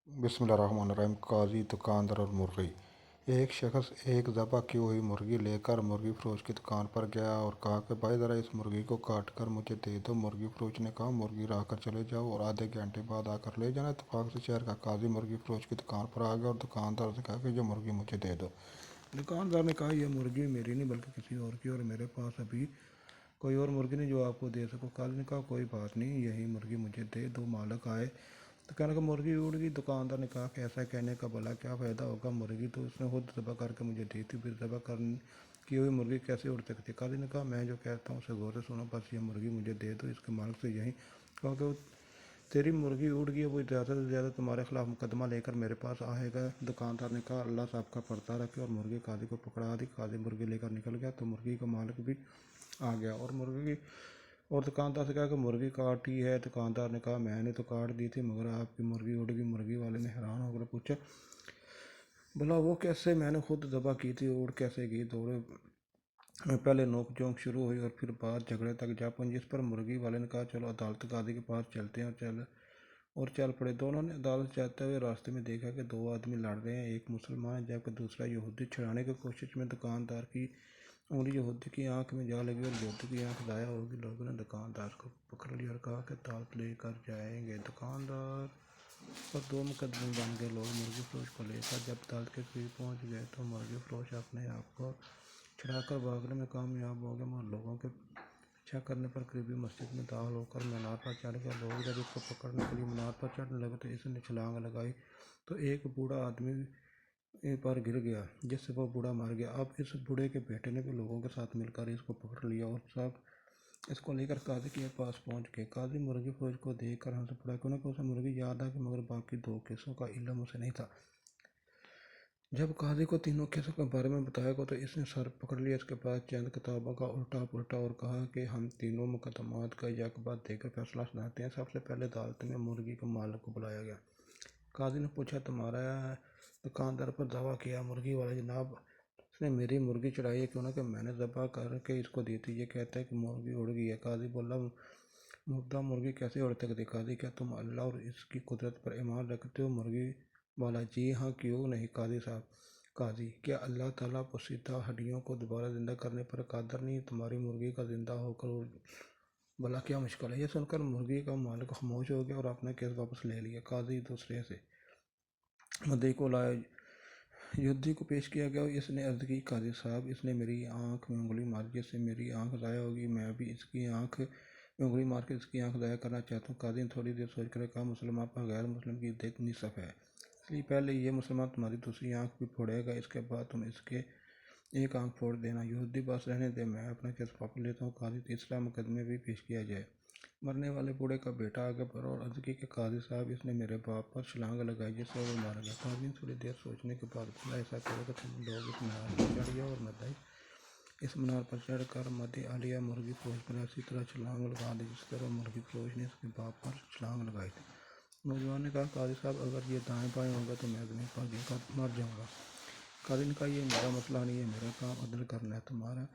बिस्मिल्लाहिर्रहमानिर्रहीम। काजी, दुकानदार और मुर्गी। एक शख्स एक ज़बह की हुई मुर्गी लेकर मुर्गी फरोश की दुकान पर गया और कहा कि भाई ज़रा इस मुर्गी को काट कर मुझे दे दो। मुर्गी फरोश ने कहा मुर्गी रख कर चले जाओ और आधे घंटे बाद आकर ले जाना। इत्तेफाक से शहर का काजी मुर्गी फरोश की दुकान पर आ गया और दुकानदार से कहा कि ये मुर्गी मुझे दे दो। दुकानदार ने कहा यह मुर्गी मेरी नहीं बल्कि किसी और की, और मेरे पास अभी कोई और मुर्गी नहीं जो आपको दे सको। काजी ने कहा कोई बात नहीं, यही मुर्गी मुझे दे दो। मालिक आए तो कहने का मुर्गी उड़ गई। दुकानदार ने कहा कि ऐसा कहने का भला क्या फ़ायदा होगा, मुर्गी तो उसने खुद ज़बह करके मुझे दी थी, फिर ज़बह करने की हुई मुर्गी कैसे उड़ सकती। काजी ने कहा मैं जो कहता हूँ उसे गौर से सुनो, बस ये मुर्गी मुझे दे दो। इसके मालिक से यही कहा कि तेरी मुर्गी उड़ गई है, वो ज़्यादा से ज़्यादा तुम्हारे खिलाफ मुकदमा लेकर मेरे पास आएगा। दुकानदार ने कहा अल्लाह साहब का पर्दा रखे, और मुर्गी काजी को पकड़ा दी। काजी मुर्गी लेकर निकल गया तो मुर्गी का मालिक भी आ गया और दुकानदार से कहा कि मुर्गी काटी है। दुकानदार ने कहा मैंने तो काट दी थी मगर आपकी मुर्गी उड़ गई। मुर्गी वाले ने हैरान होकर पूछा भला वो कैसे, मैंने खुद ज़बह की थी, उड़ कैसे गई। दौड़े में पहले नोक झोंक शुरू हुई और फिर बात झगड़े तक जा पहुंची। जिस पर मुर्गी वाले ने कहा चलो अदालत काजी के पास चलते हैं, और चल पड़े। दोनों ने अदालत जाते हुए रास्ते में देखा कि दो आदमी लड़ रहे हैं, एक मुसलमान है जबकि दूसरा यहूदी। छुड़ाने की कोशिश में दुकानदार की उंगली यहूदी की आंख में जा लगी और यहूदी की आंख ज़ाया होगी। लोगों ने दुकानदार को पकड़ लिया और कहा कि अदालत लेकर जाएंगे। दुकानदार पर दो मुकदमे बन गए। लोग मुर्गी फरोश को लेकर जब अदालत के करीब पहुंच गए तो मुर्गी फरोश अपने आप को छुड़ाकर भागने में कामयाब हो गया, मगर लोगों के पीछा करने पर करीबी मस्जिद में दाखिल होकर मीनार पर चढ़ गया। लोग जब इसको पकड़ने के लिए मीनार पर चढ़ने लगे तो इसने छलांग लगाई तो एक बूढ़ा आदमी पर गिर गया, जिससे वो बूढ़ा मर गया। अब इस बूढ़े के बेटे ने भी लोगों के साथ मिलकर इसको पकड़ लिया और सब इसको लेकर काजी के पास पहुंच गए। काजी मुर्गी फौज को देख कर हंस पड़ा, क्योंकि उसे मुर्गी याद आ गई मगर बाकी दो केसों का इल्म उसे नहीं था। जब काजी को तीनों केसों के बारे में बताया गया तो इसने सर पकड़ लिया, इसके पास चंद किताबों का उल्टा पुल्टा, और कहा कि हम तीनों मुकदमात का एक बात देकर फैसला सुनाते हैं। सबसे पहले अदालत में मुर्गी के मालिक को बुलाया गया। काजी ने पूछा तुम्हारा दुकानदार पर दावा किया। मुर्गी वाला जनाब, उसने मेरी मुर्गी चढ़ाई है, क्यों ना कि मैंने ज़बह करके इसको दी थी, ये कहता है कि मुर्गी उड़ गई है। काजी बोला मुर्दा मुर्गी कैसे उड़ सकती। काजी क्या तुम अल्लाह और इसकी कुदरत पर ईमान रखते हो। मुर्गी वाला जी हाँ, क्यों नहीं काजी साहब। काजी क्या अल्लाह ताला पोसीदा हड्डियों को दोबारा ज़िंदा करने पर कादर नहीं। तुम्हारी मुर्गी का ज़िंदा होकर भला क्या मुश्किल है। यह सुनकर मुर्गी का मालिक खामोश हो गया और अपना केस वापस ले लिया। काजी दूसरे से मुद्दई को लाया, युद्धी को पेश किया गया। इसने अर्ज की काजी साहब, इसने मेरी आंख में उंगली मारी जिससे मेरी आंख ज़ाया होगी। मैं भी इसकी आंख में उंगली मार के इसकी आंख ज़ाया करना चाहता हूँ। काजी ने थोड़ी देर सोच कर कहा मुसलमान पर गैर मुस्लिम की देख निसफ है, इसलिए पहले ये मुसलमान तुम्हारी दूसरी आंख भी फोड़ेगा, इसके बाद तुम इसके एक आंख फोड़ देना। यहूदी बस रहने दे, मैं अपना केस वापस लेता हूँ। काजी तीसरा मुकदमे भी पेश किया जाए। मरने वाले बूढ़े का बेटा आगे बढ़ा और अर्ज की कि काजी साहब, इसने मेरे बाप पर छलांग लगाई जिससे वो मारा गया। काजी ने थोड़ी देर सोचने के बाद बोला ऐसा करो कि तुम लोग इस मीनार पर चढ़ जाओ और मैं इस मीनार पर चढ़ कर मद आलिया मुर्गी फरोश पर ऐसी तरह छलांग लगा दी जिस तरह मुर्गी फरोश ने इसके बाप पर छलांग लगाई थी। नौजवान ने कहा काजी साहब, अगर ये दाएँ बाएँ होगा तो मैं ज़मीन पर गिर कर मर जाऊँगा। काजी ने कहा ये मेरा मसला नहीं है, मेरा काम अदल करना है, तुम्हारा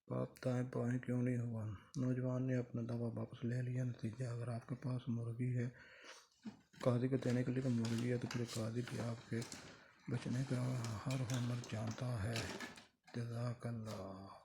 बाप दाएँ बाएँ क्यों नहीं हुआ। नौजवान ने अपना दावा वापस ले लिया। नतीजा, अगर आपके पास मुर्गी है काजी को देने के लिए तो मुर्गी है, तो फिर काजी भी आपके बचने का हर हुनर जानता है। जज़ाकल्लाह।